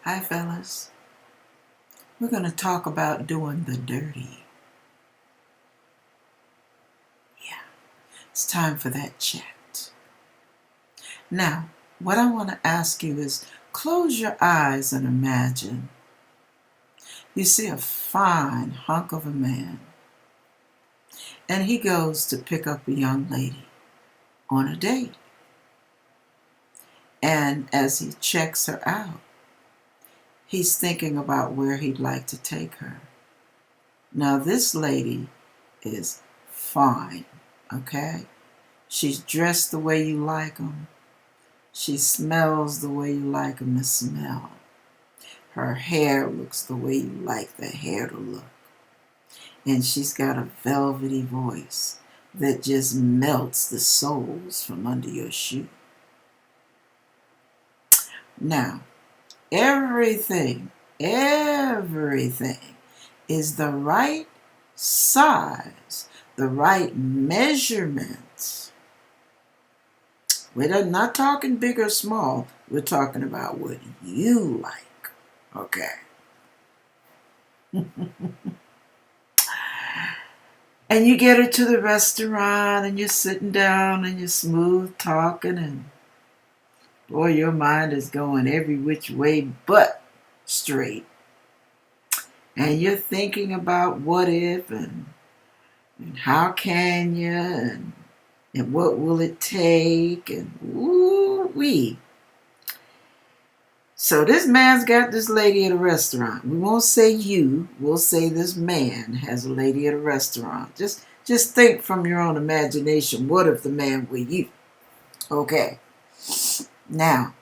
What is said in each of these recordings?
Hi, fellas. We're going to talk about doing the dirty. Yeah, it's time for that chat. Now, what I want to ask you is close your eyes and imagine you see a fine hunk of a man, and he goes to pick up a young lady on a date. And as he checks her out, he's thinking about where he'd like to take her. Now, this lady is fine, okay? She's dressed the way you like them. She smells the way you like them to smell. Her hair looks the way you like the hair to look. And she's got a velvety voice that just melts the soles from under your shoe. Now, everything is the right size, the right measurements. We're not talking big or small. We're talking about what you like. Okay. And you get her to the restaurant and you're sitting down and you're smooth talking and boy, your mind is going every which way but straight. And you're thinking about what if and how can you and what will it take and woo-wee. So this man's got this lady at a restaurant. We won't say you, we'll say this man has a lady at a restaurant. Just think from your own imagination, what if the man were you? Okay. Now,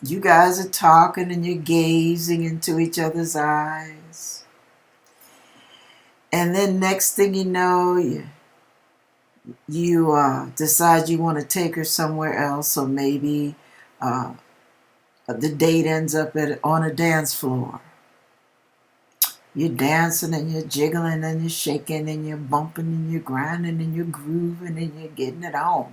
you guys are talking and you're gazing into each other's eyes. And then next thing you know, you decide you want to take her somewhere else, or maybe the date ends up on a dance floor. You're dancing and you're jiggling and you're shaking and you're bumping and you're grinding and you're grooving and you're getting it on.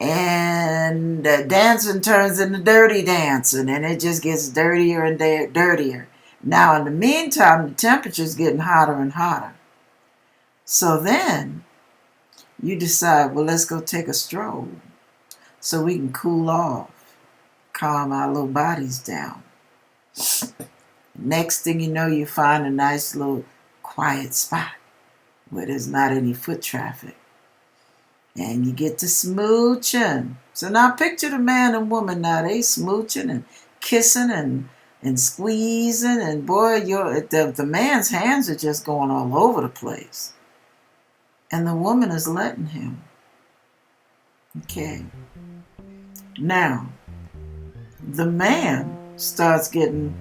And dancing turns into dirty dancing, and it just gets dirtier and dirtier. Now, in the meantime, the temperature's getting hotter and hotter. So then you decide, well, let's go take a stroll so we can cool off, calm our little bodies down. Next thing you know, you find a nice little quiet spot where there's not any foot traffic. And you get to smooching. So now picture the man and woman now. They smooching and kissing and squeezing. And boy, the man's hands are just going all over the place. And the woman is letting him. Okay. Now, the man starts getting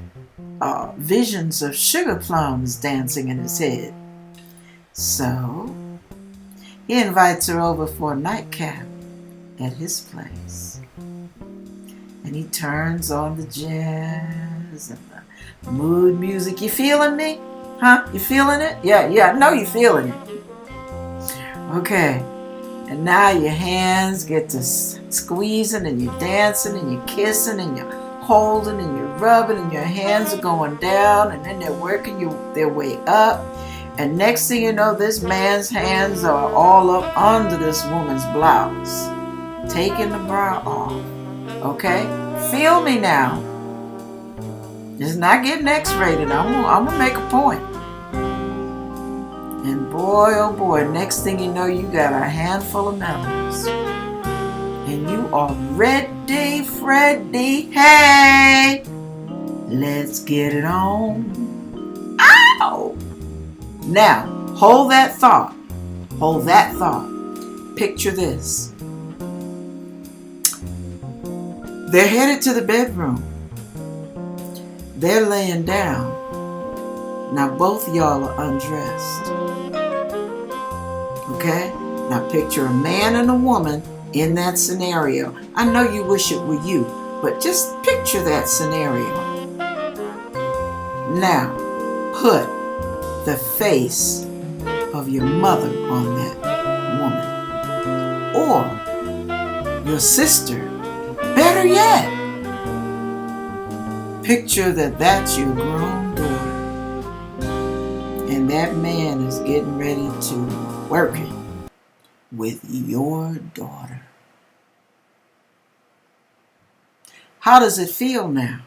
visions of sugar plums dancing in his head. So he invites her over for a nightcap at his place. And he turns on the jazz and the mood music. You feeling me? Huh? You feeling it? Yeah, I know you feeling it. Okay. And now your hands get to squeezing and you're dancing and you're kissing and you're holding and you're rubbing and your hands are going down and then they're working their way up. And next thing you know, this man's hands are all up under this woman's blouse, taking the bra off. Okay? Feel me now. It's not getting X-rated. I'm going to make a point. And boy, oh boy, next thing you know, you got a handful of melons. And you are ready, Freddy. Hey! Let's get it on. Ow! Now, hold that thought. Hold that thought. Picture this. They're headed to the bedroom. They're laying down. Now, both of y'all are undressed. Okay? Now, picture a man and a woman in that scenario. I know you wish it were you, but just picture that scenario. Now, put the face of your mother on that woman. Or your sister. Better yet, Picture that that's your grown daughter, and that man is getting ready to work it with your daughter. How does it feel now?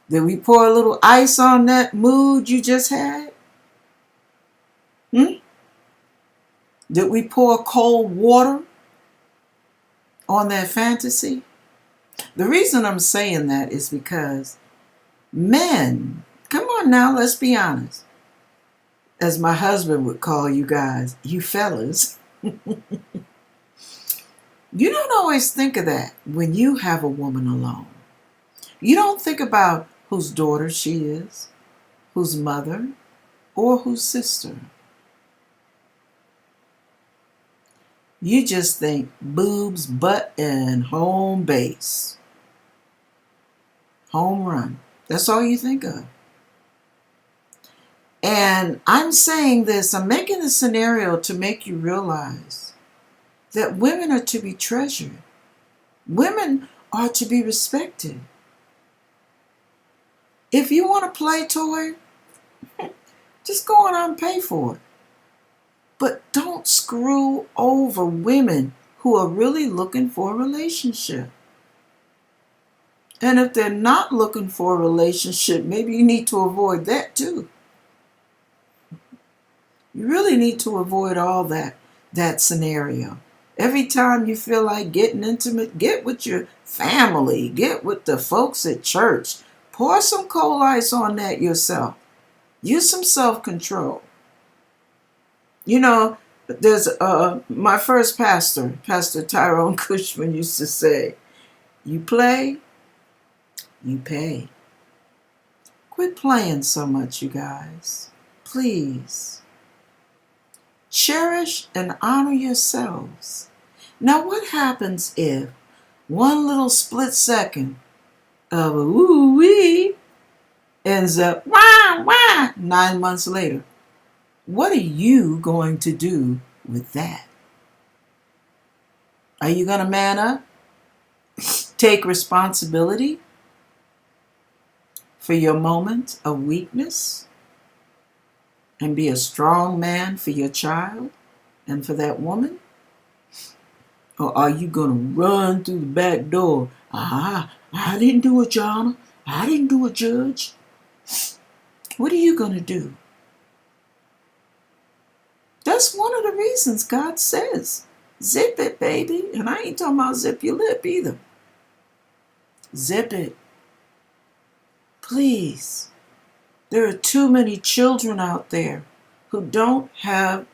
Did we pour a little ice on that mood you just had? Did we pour cold water on that fantasy? The reason I'm saying that is because men, come on now, let's be honest. As my husband would call you guys, you fellas. You don't always think of that when you have a woman alone. You don't think about whose daughter she is, whose mother, or whose sister. You just think boobs, butt, and home base. Home run. That's all you think of. And I'm saying this, I'm making a scenario to make you realize that women are to be treasured. Women are to be respected. If you want a play toy, just go on and pay for it. But don't screw over women who are really looking for a relationship. And if they're not looking for a relationship, maybe you need to avoid that too. You really need to avoid all that scenario. Every time you feel like getting intimate, get with your family, get with the folks at church. Pour some cold ice on that yourself. Use some self-control. You know, there's my first pastor, Pastor Tyrone Cushman, used to say, you play, you pay. Quit playing so much, you guys. Please. Cherish and honor yourselves. Now, what happens if one little split second of a woo-wee ends up wah 9 months later? What are you going to do with that? Are you going to man up? Take responsibility for your moment of weakness? And be a strong man for your child and for that woman? Or are you going to run through the back door? I didn't do it, Your Honor. I didn't do it, Judge. What are you going to do? That's one of the reasons God says, zip it, baby. And I ain't talking about zip your lip either. Zip it. Please. There are too many children out there who don't have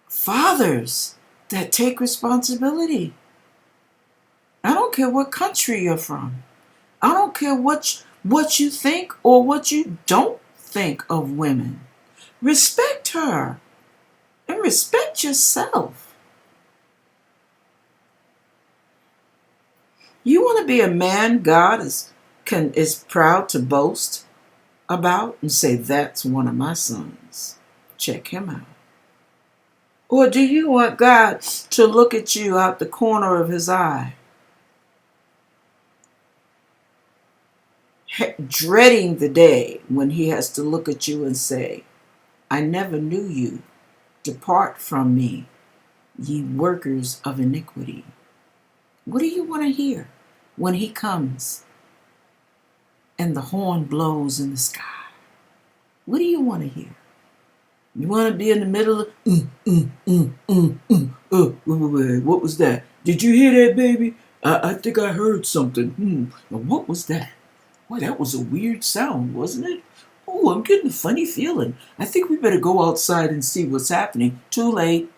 fathers that take responsibility. I don't care what country you're from. I don't care what you think or what you don't think of women. Respect her and respect yourself. You want to be a man God is proud to boast about and say, that's one of my sons. Check him out. Or do you want God to look at you out the corner of his eye, dreading the day when he has to look at you and say, I never knew you. Depart from me, ye workers of iniquity. What do you want to hear when he comes and the horn blows in the sky? What do you want to hear? You want to be in the middle of, what was that? Did you hear that, baby? I think I heard something. What was that? Well, that was a weird sound, wasn't it? Oh, I'm getting a funny feeling. I think we better go outside and see what's happening. Too late.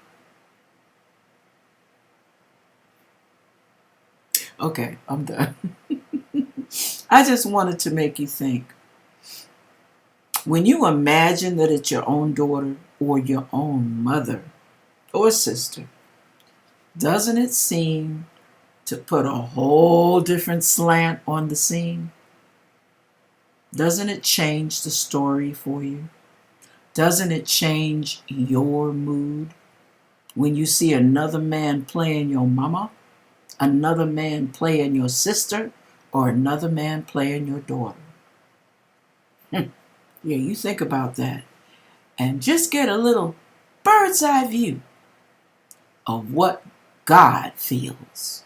Okay, I'm done. I just wanted to make you think. When you imagine that it's your own daughter or your own mother or sister, doesn't it seem to put a whole different slant on the scene? Doesn't it change the story for you? Doesn't it change your mood when you see another man playing your mama, another man playing your sister, or another man playing your daughter. Yeah, you think about that and just get a little bird's eye view of what God feels.